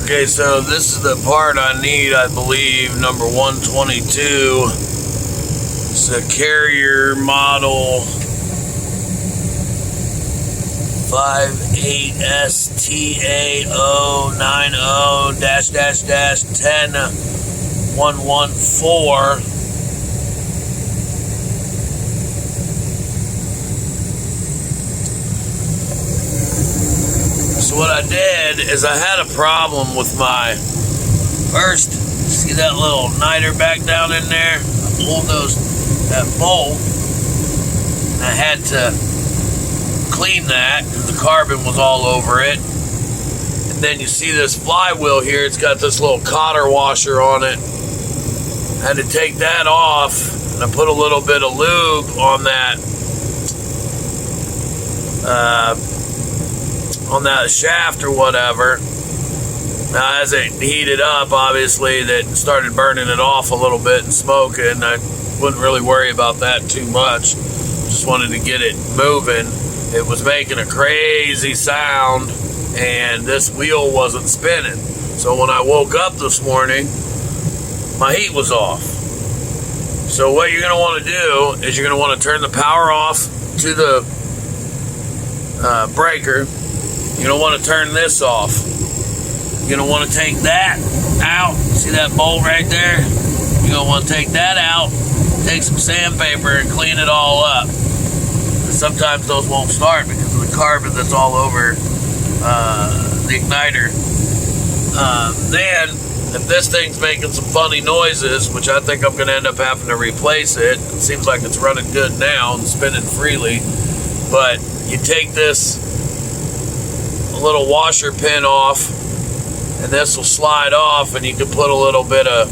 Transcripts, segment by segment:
Okay, so this is the part I need, I believe, number 122. It's a Carrier model 58STAO90-10114. So what I did is I had a problem with my first, see that little niter back down in there? I pulled that bolt, and I had to clean that because the carbon was all over it. And then you see this flywheel here, it's got this little cotter washer on it. I had to take that off, and I put a little bit of lube on that shaft or whatever. Now as it heated up, obviously that started burning it off a little bit and smoking. I wouldn't really worry about that too much. Just wanted to get it moving. It was making a crazy sound and this wheel wasn't spinning. So when I woke up this morning, my heat was off. So what you're going to want to do is you're going to want to turn the power off to the breaker. You're going to want to turn this off. You're going to want to take that out. See that bolt right there? You're going to want to take that out, take some sandpaper and clean it all up. Sometimes those won't start because of the carbon that's all over the igniter. Then, if this thing's making some funny noises, which I think I'm going to end up having to replace it. It seems like it's running good now and spinning freely. But you take this little washer pin off, and this will slide off, and you can put a little bit of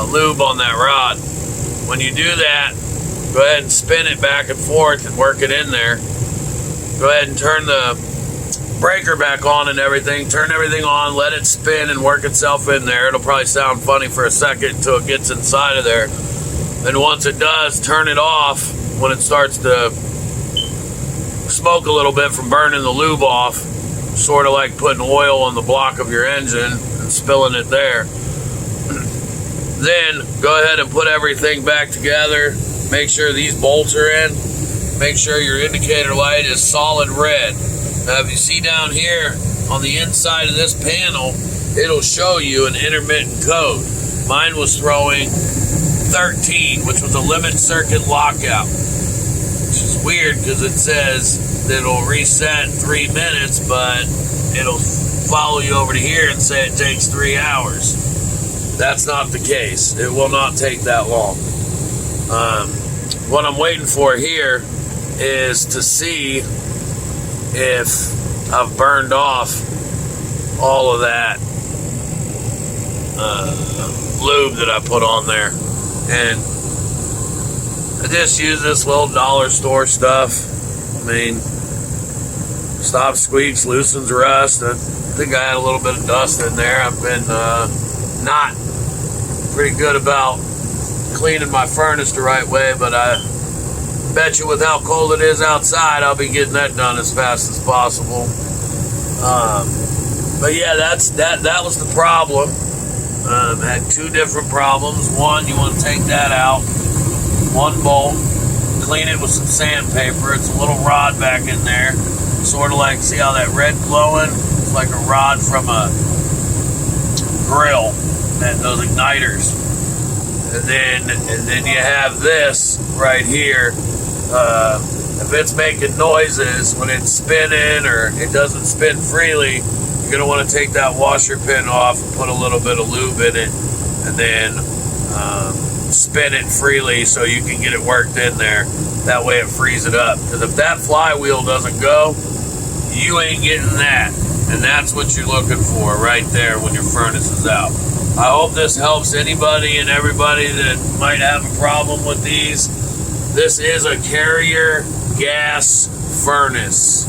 lube on that rod. When you do that, go ahead and spin it back and forth and work it in there. Go ahead and turn the breaker back on and everything. Turn everything on, let it spin and work itself in there. It'll probably sound funny for a second until it gets inside of there. Then once it does, turn it off when it starts to smoke a little bit from burning the lube off. Sort of like putting oil on the block of your engine and spilling it there. Then go ahead and put everything back together. Make sure these bolts are in. Make sure your indicator light is solid red. Now if you see down here on the inside of this panel, it'll show you an intermittent code. Mine was throwing 13, which was a limit circuit lockout. Which is weird because it says that it'll reset 3 minutes, but it'll follow you over to here and say it takes 3 hours. That's not the case. It will not take that long. What I'm waiting for here is to see if I've burned off all of that lube that I put on there. And I just use this little dollar store stuff. I mean, stops squeaks, loosens rust. I think I had a little bit of dust in there. I've been not pretty good about cleaning my furnace the right way, but I bet you with how cold it is outside, I'll be getting that done as fast as possible. But yeah, that was the problem. Had two different problems. One, you want to take that out. One bolt, clean it with some sandpaper. It's a little rod back in there. Sort of like, see how that red glowing? It's like a rod from a grill, and those igniters. And then you have this right here. If it's making noises when it's spinning or it doesn't spin freely, you're going to want to take that washer pin off and put a little bit of lube in it, and then spin it freely so you can get it worked in there. That way it frees it up. Because if that flywheel doesn't go, you ain't getting that. And that's what you're looking for right there when your furnace is out. I hope this helps anybody and everybody that might have a problem with these. This is a Carrier gas furnace.